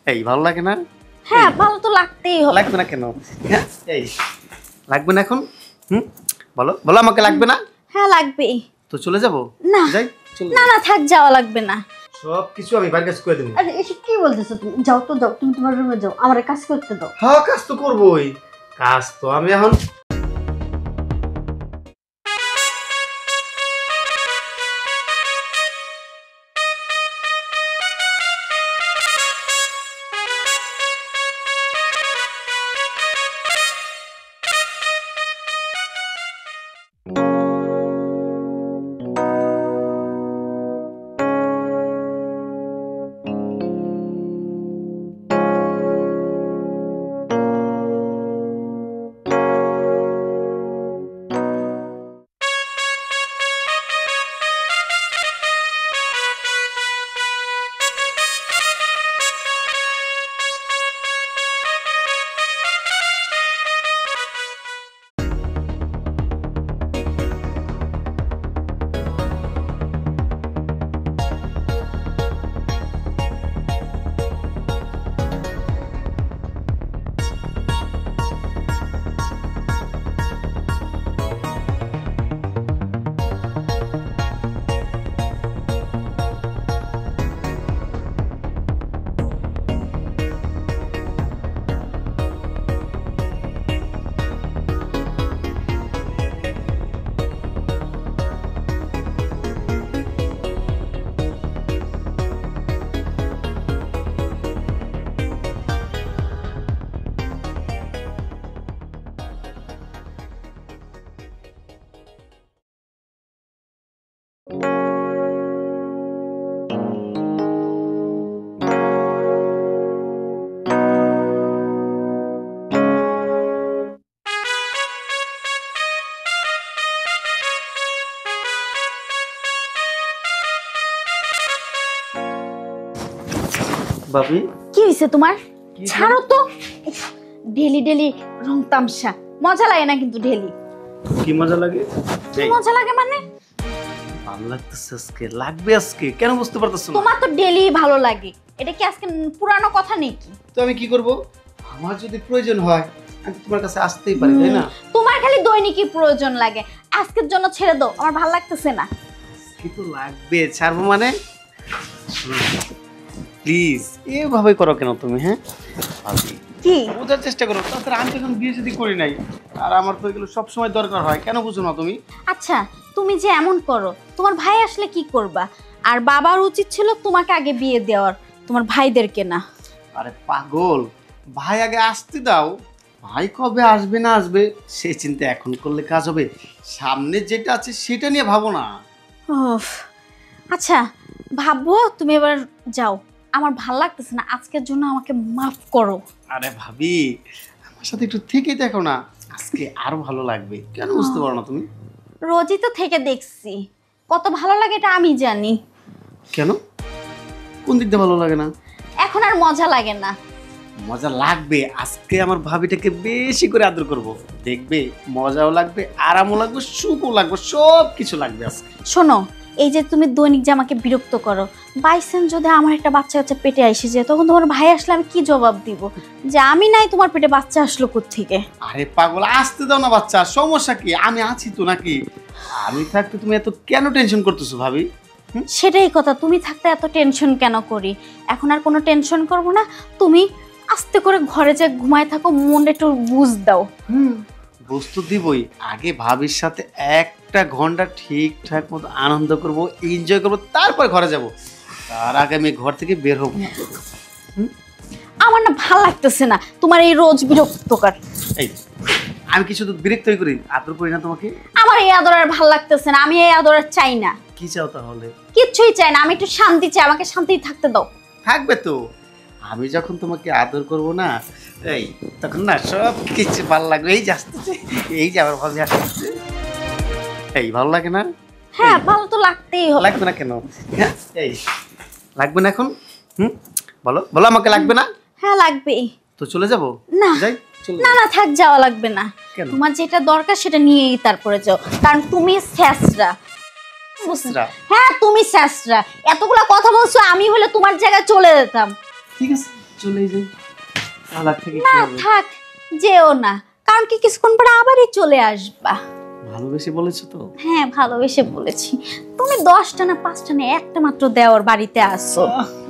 এই ভালো লাগে না? হ্যাঁ ভালো তো লাগতেই হবে। লাগবে না কেন? হ্যাঁ এই লাগবে না এখন? বলো বলো আমাকে লাগবে না? হ্যাঁ লাগবে। তো চলে যাব? না যাই চলে না না থাক, যাওয়া লাগবে না। সব কিছু আমি বাড়ির কাছে করে দেবো। আরে এসব কি বলতেছো তুমি? যাও তো যাও, তুমি তোমার রুমে যাও, আমার কাজ করতে দাও। হ্যাঁ কাজ তো করবোই, কাজ তো আমি এখন ভাবি। কি হয়েছে তোমার? ছাড়ো তো। ডেলি ডেলি রং তামসা মজা লাগে না কিন্তু ডেলি। কি মজা লাগে? কি মজা লাগে মানে? ভালো লাগতেছে আজকে, লাগবে আজকে, কেন বুঝতে পারতেছ না? তোমার তো ডেলি ভালো লাগে, এটা কি আজকে পুরানো কথা নাকি? তো আমি কি করব? আমার যদি প্রয়োজন হয় আমি তোমার কাছে আসতেই পারি, তাই না? তোমার খালি দৈনিকই প্রয়োজন লাগে, আজকের জন্য ছেড়ে দাও, আমার ভালো লাগতেছে না। কি তো লাগবে, ছাড়বো মানে? প্লিজ এভাবে করো কেন তুমি? হ্যাঁ ভাবি কি বোঝার চেষ্টা করো, তাছাড়া আমি তো এখন বিয়ে যদি করি নাই, আর আমার তো এগুলো সবসময় দরকার হয়, কেন বুঝো না তুমি? আচ্ছা তুমি যে এমন করো, তোমার ভাই আসলে কি করবা? আর বাবার উচিত ছিল তোমাকে আগে বিয়ে দেওয়ার, তোমার ভাইদেরকে না। আরে পাগল, ভাই আগে আসতে দাও, ভাই কবে আসবে না আসবে সেই চিন্তা এখন করলে কাজ হবে? সামনে যেটা আছে সেটা নিয়ে ভাবো না। উফ, আচ্ছা ভাববো, তুমি এবার যাও, আমার ভাল লাগতেছে না, আজকের জন্য আমাকে মাফ করো। আরে ভাবি আমার সাথে একটু থেকে দেখো না, আজকে আরো ভালো লাগবে, কেন বুঝতে পারো না তুমি? রোজই তো থেকে দেখছি, কত ভালো লাগে এটা আমি জানি। কেন, কোন দিক দিয়ে ভালো লাগে না? এখন আর মজা লাগে না। মজা লাগবে, আজকে আমার ভাবিটাকে বেশি করে আদর করব, দেখবে মজাও লাগবে, আরামও লাগবে, সুখও লাগবে, সব কিছু লাগবে আজকে। শোনো, এই যে তুমি দৈনিক যে আমাকে বিরক্ত করো, বাইসেন যদি আমার একটা বাচ্চা কাচ্চা পেটে এসে যায়, তখন তোমার ভাই আসলে আমি কি জবাব দিব? যে আমি নাই, তোমার পেটে বাচ্চা আসলো কোত্থেকে? আরে পাগল, আসতে দাও না বাচ্চা, সমস্যা কি? আমি আছি তো নাকি? আমি থাকতে তুমি এত কেন টেনশন করতেছো ভাবি? সেটাই কথা, তুমি থাকতে এত টেনশন কেন করি? এখন আর কোনো টেনশন করব না, তুমি আস্তে করে ঘরে যে ঘুমায় থাকো, মনটা একটু বুঝ দাও। বস্তু দিবই, আগে ভাবির সাথে একটা ঘন্টা ঠিকঠাক মতো আনন্দ করব, এনজয় করব, তারপর ঘরে যাব, তার আগে আমি ঘর থেকে বের হব না। আমার না ভাল লাগতেছে না তোমার এই রোজ বিরক্তকর। এই আমি কি শুধু বিরক্তই করি, আদর করি না তোমাকে? আমার এই আদর আর ভাল লাগতেছে না, আমি এই আদর আর চাই না। কি চাও তাহলে? কিচ্ছুই চাই না, আমি একটু শান্তি চাই, আমাকে শান্তি থাকতে দাও। থাকবে তো, আমি যখন তোমাকে আদর করব না, এই তখন না সব কিছু ভালো লাগবে। এই যে আসতেছে, এই যে আবার ভাবি আসতেছে, এই ভালো লাগে না? হ্যাঁ ভালো তো লাগতেই হবে। লাগবে না কেন? হ্যাঁ এই লাগবে না এখন? বলো বলো আমাকে লাগবে না? হ্যাঁ লাগবে। তো চলে যাব? না যাই চলে না না থাক, যাওয়া লাগবে না। কেন? তোমার যেটা দরকার সেটা নিয়েই তারপরে যাও, কারণ তুমি স্যাসরা। বুঝরা? হ্যাঁ তুমি স্যাসরা, এতগুলা কথা বলছো, আমি হলে তোমার জায়গায় চলে যেতাম। ঠিক আছে চলেই যাই, তালাক থেকে কি না হবে? থাক, যেও না, কারণ কি কিছুক্ষণ পরে আবারই চলে আসবা। ভালোবেসে বলেছো তো? হ্যাঁ ভালোবেসে বলেছি। তুমি 10টা না 5টা না একটা মাত্র দেওয়ার বাড়িতে আসছো।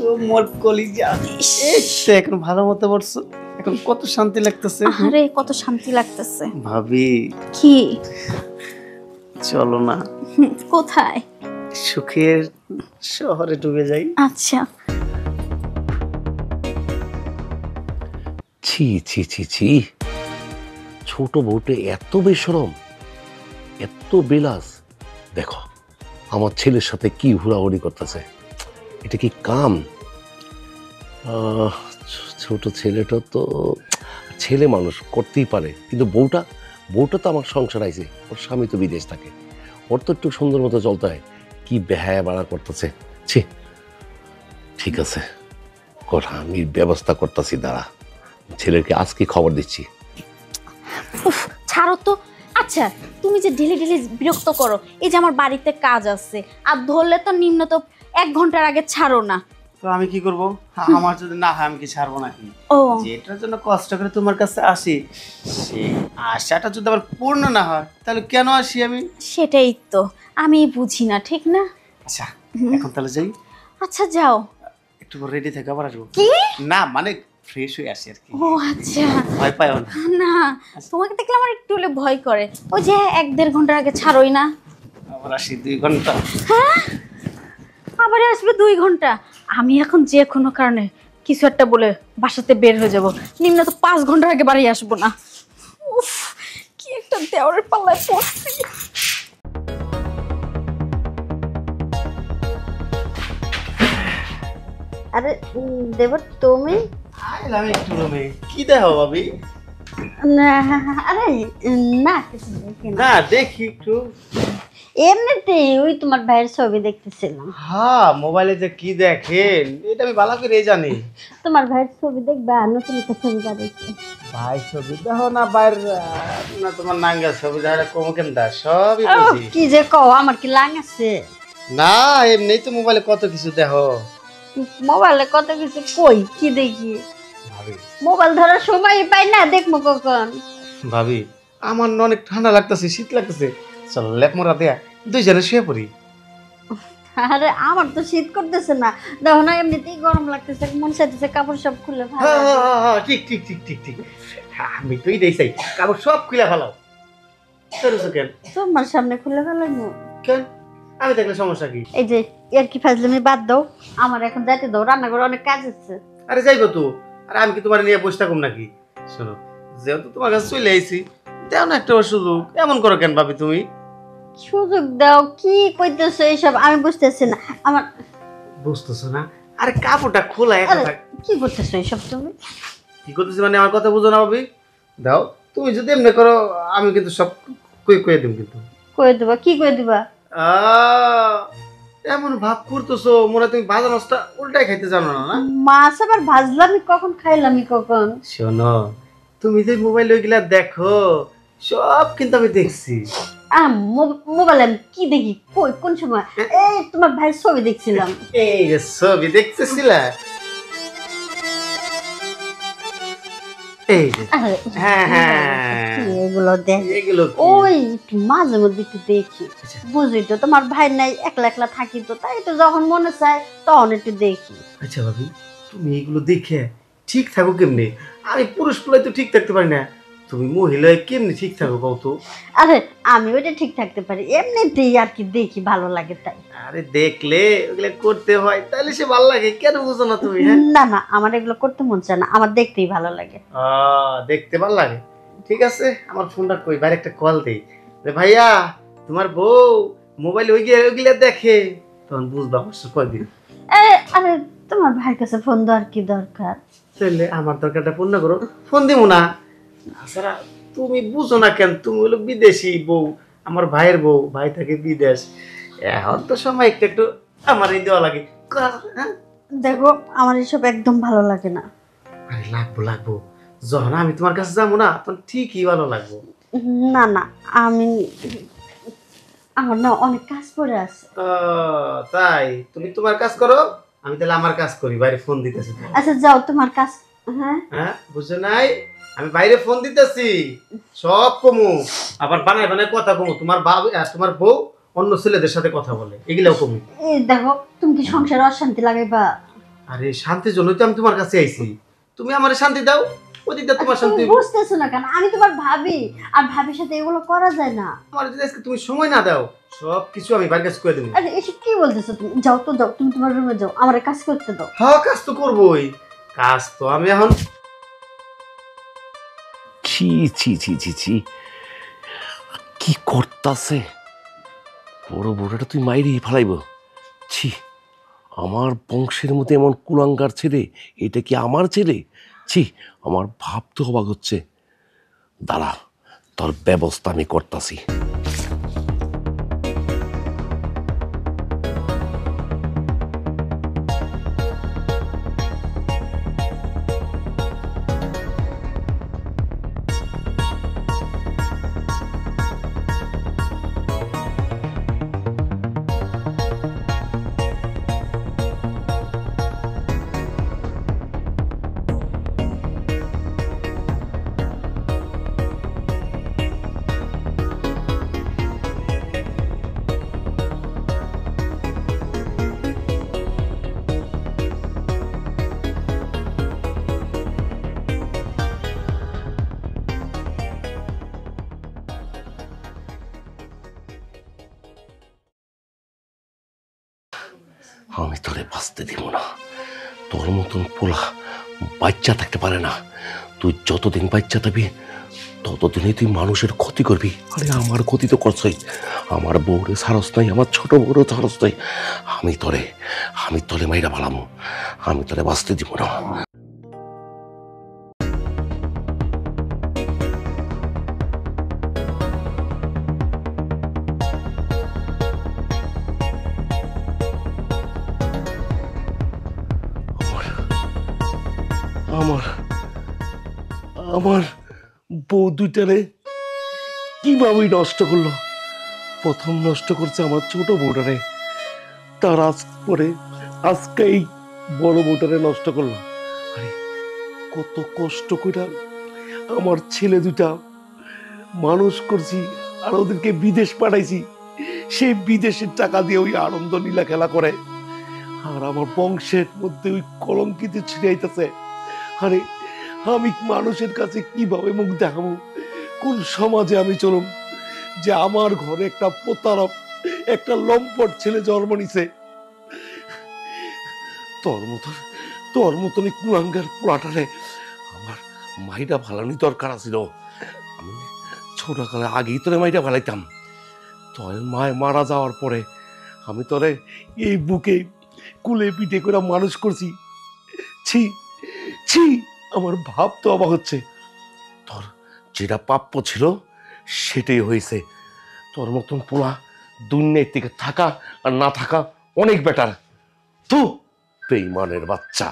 ও মোর কলিজা, এই তো এখন ভালো মতো বলছো, এখন কত শান্তি লাগতেছে। আরে কত শান্তি লাগতেছে। ভাবি কি? চলো না কোথায়? সুখের শহরে ডুবে যাই। আচ্ছা। ছি ছি ছি ছি, ছোট বউটে এত বেশরম, এত বিলাস। দেখো আমার ছেলের সাথে কি হুড়াহুড়ি করতেছে, এটা কি কাম? ছোট ছেলেটা তো ছেলে মানুষ, করতেই পারে, কিন্তু বউটা বউটা তো আমার সংসার আইছে, ওর স্বামী তো বিদেশ থাকে, ওর তো একটু সুন্দর মতো চলতে হয়, কি বেহায়া বাড়া করতেছে। ছি, ঠিক আছে কথা আমি ব্যবস্থা করতেছি, দাঁড়া, ছেলেকে আজকে খবর দিচ্ছি। উফ, ছাড়ো তো। আচ্ছা তুমি যে ডেলি ডেলি বিরক্ত করো, এই যে আমার বাড়িতে কাজ আছে, আর ধরলে তো নিম্ন তো 1 ঘন্টার আগে ছাড়ো না। তো আমি কি করব? আমার যদি না হয় আমি কি ছাড়বো নাকি? ও যেটার জন্য কষ্ট করে তোমার কাছে আসি, সেই আশাটা যদি আবার পূর্ণ না হয় তাহলে কেন আসি আমি? সেটাই তো আমি বুঝি না, ঠিক না? আচ্ছা এখন তাহলে যাই, আচ্ছা যাও। একটু রেডি থেকে আবার আসবো। কি? না মানে ফ্রেশ হয়ে আসি আর কি। ও আচ্ছা। ভয় পাইও না। না, তোমাকে দেখলে আমার একটু হলে ভয় করে। ওই যে 1-1.5 ঘন্টার আগে ছাড়োই না। আবার আসি 2 ঘন্টা। হ্যাঁ আবার আসবে 2 ঘন্টা। আমি এখন যে কোনো কারণে কিছু একটা বলে বাসাতে বের হয়ে যাব, নিম্ন তো 5 ঘন্টার আগে বাড়ি আসবো না। উফ, কি একটা দেওয়ারের পাল্লায় পড়ছি। আরে দেবর তুমি? আইলাম একটু রুমে। কি দেখো ভাবি? না, আরে না কিছু দেখি না, না দেখি একটু। এমনিতে ওই তোমার ভাইয়ের ছবি দেখতেছিলাম। হ্যাঁ মোবাইলে যে কি দেখেন এটা আমি ভালো করে জানি। তোমার ভাইয়ের ছবি দেখবা, নতুন একটা ছবি বানাইছে। ভাই ছবি দেখো না বাইর, না তোমার নাঙ্গা ছবি দেখো কমকেন দা সবই আহ, বুঝি। কি যে কও, আমার কি লাং আছে? না এমনি তো মোবাইলে কত কিছু দেখো। মোবাইলে কত কিছু কই কি দেখি, ভাবি মোবাইল ধরার সময় পাই না, দেখবো কখন? ভাবি আমার না অনেক ঠান্ডা লাগতেছে, শীত লাগতেছে, চল লেপ মোড়া দেয়া দুইজনে শুয়ে পড়ি। আরে আমার তো শীত করতেছে না, দেখো না এমনিতেই গরম লাগতেছে, মন চাইতেছে কাপড় সব খুলে ভালো হ্যাঁ, হ্যাঁ, হ্যাঁ, ঠিক ঠিক ঠিক ঠিক ঠিক। আমি তো এই চাই কাপড় সব খুলে ফেলাও। করছো কেন? তোমার সামনে খুলে ফেলানো। কেন আমি দেখলে সমস্যা কি? এই যে এর কি ফাজলামি বাদ দাও, আমার এখন যাইতে দাও, রান্নাঘরে অনেক কাজ আছে। আরে যাইবো তো, আরে আমি কি তোমার নিয়ে বসে থাকুম নাকি? শোনো যেহেতু তোমার কাছে চলে আইছি, দেও না একটা সুযোগ। এমন করো কেন ভাবি তুমি? সুযোগ দাও কি কইতেছো এইসব, আমি বুঝতেছি না আমার। বুঝতেছো না? আরে কাপড়টা খোলা এখন আরে থাক। কি করতেছো এইসব তুমি? কি করতেছি মানে আমার কথা বুঝো না ভাবি? দাও তুমি যদি এমনি করো আমি কিন্তু সব কয়ে দেব কিন্তু। কই দিবা? কি কই দিবা? আহ, এমন ভাব করতেছো মনে হয় তুমি ভাজা মাছটা উল্টাই খাইতে জানো না না? মাছ আবার ভাজলামি কখন, খাইলামি কখন? শোনো তুমি যে মোবাইল ওইগুলা দেখো সব কিন্তু আমি দেখছি। মোবাইলে আমি কি দেখি, কই কোন সময়? এই তোমার ভাইয়ের ছবি দেখছিলাম। এই যে ছবি দেখতেছিলা, এই যে আরে, হ্যাঁ হ্যাঁ কি এগুলো দেখ, এগুলো কি? ওই একটু মাঝে মধ্যে একটু দেখি, বুঝি তো তোমার ভাই নাই, একলা একলা থাকি তো, তাই তো যখন মনে চায় তখন একটু দেখি। আচ্ছা ভাবি তুমি এগুলো দেখে ঠিক থাকো কেমনে? আমি পুরুষ পোলায় তো ঠিক থাকতে পারি না, তুমি মহিলায় কেমনে ঠিক থাকো কও তো? আরে আমি ওইটা ঠিক থাকতে পারি, এমনিতেই আর কি দেখি, ভালো লাগে তাই। আরে দেখলে ওগুলা করতে হয় তাহলে সে ভালো লাগে, কেন বুঝো না তুমি? হ্যাঁ না না, আমার এগুলো করতে মন চায় না, আমার দেখতেই ভালো লাগে। দেখতে ভালো লাগে, ঠিক আছে। আমার ফোনটা কই, বাইরে একটা কল দেই যে ভাইয়া তোমার বউ মোবাইল ওইগুলা দেখে, তখন বুঝবা অবশ্য কয়দিন। আরে তোমার ভাইয়ের কাছে ফোন দেওয়ার কি দরকার? তাহলে আমার দরকারটা পূর্ণ করো, ফোন দিব না। তাছাড়া তুমি বুঝো না কেন, তুমি হলো বিদেশি বউ, আমার ভাইয়ের বউ, ভাই থাকে বিদেশ, এখন তো সময় একটু একটু আমারই দেওয়া লাগে। হ্যাঁ দেখো আমার এসব একদম ভালো লাগে না। আরে লাগবো লাগবো, যখন আমি তোমার কাছে যাবো না তখন ঠিকই ভালো লাগবো। না না, আমি আমার না অনেক কাজ পড়ে আছে। তাই তুমি তোমার কাজ করো, আমি তাহলে আমার কাজ করি, বাইরে ফোন দিতেছি। আচ্ছা যাও তোমার কাজ। হ্যাঁ হ্যাঁ বুঝছো নাই, আমি বাইরে ফোন দিতেছি, সব কমু, আবার বানায় বানায় কথা কমু। তোমার তোমার বউ অন্য ছেলেদের সাথে কথা বলে, এগুলাও কমু। এই দেখো তুমি কি সংসারে অশান্তি লাগাইবা? আরে শান্তির জন্যই তো আমি তোমার কাছে আইছি, তুমি আমারে শান্তি দাও, ওদিকটা তোমার শান্তি। তুমি বুঝতেছো না কেন? আমি তোমার ভাবি, আর ভাবির সাথে এগুলো করা যায় না। আমার যদি আজকে তুমি সময় না দাও, সব কিছু আমি বাইরে কাজ করে দেবো। আরে এসব কি বলতেছো তুমি? যাও তো যাও, তুমি তোমার রুমে যাও, আমার কাজ করতে দাও। হ্যাঁ কাজ তো করবোই, কাজ তো আমি এখন। ছি ছি ছি ছি ছি, কি করতাছে? বড় বড়টা তুই মাইরি ফেলাইব? ছি, আমার বংশের মধ্যে এমন কুলাঙ্গার ছেলে, এটা কি আমার ছেলে? ছি, আমার ভাবতে অবাক হচ্ছে। দাঁড়া, তোর ব্যবস্থা আমি করতাছি। আমি তোরে বাঁচতে দিব না। তোর মতন পোলা বাচ্চা থাকতে পারে না। তুই যতদিন বাচ্চা থাকবি ততদিনই তুই মানুষের ক্ষতি করবি। আরে আমার ক্ষতি তো করছই, আমার বউরে ছাড়স নাই, আমার ছোট বউরে ছাড়স নাই। আমি তোরে মাইরা ভালামো, আমি তোরে বাঁচতে দিব না। আমার আমার বউ দুইটারে কিভাবে নষ্ট করলো? প্রথম নষ্ট করছে আমার ছোট বউটারে, তার পরে আজকে এই বড় বউটারে নষ্ট করলো। আরে কত কষ্ট করে আমার ছেলে দুটা মানুষ করছি, আর ওদেরকে বিদেশ পাঠাইছি। সেই বিদেশের টাকা দিয়ে ওই আনন্দ নীলা খেলা করে, আর আমার বংশের মধ্যে ওই কলঙ্কিত ছিড়াইতেছে। আরে আমি মানুষের কাছে কিভাবে মুখ দেখাবো? কোন সমাজে আমি চলুম যে আমার ঘরে একটা প্রতারক, একটা লম্পট ছেলে জন্ম নিছে? তোর মতন কুলাঙ্গার পোড়াটারে আমার মাইটা ভালানি দরকার ছিল। আমি ছোটকালে আগেই তোরে মাইটা ভালাইতাম। তোর মায় মারা যাওয়ার পরে আমি তোরে এই বুকে কুলে পিঠে করে মানুষ করছি। ছি ছি, আমার ভাব তো অবাক হচ্ছে। তোর যেটা প্রাপ্য ছিল সেটাই হয়েছে। তোর মতন পোলা দুনিয়ার থেকে থাকা আর না থাকা অনেক বেটার। তো বেঈমানের বাচ্চা।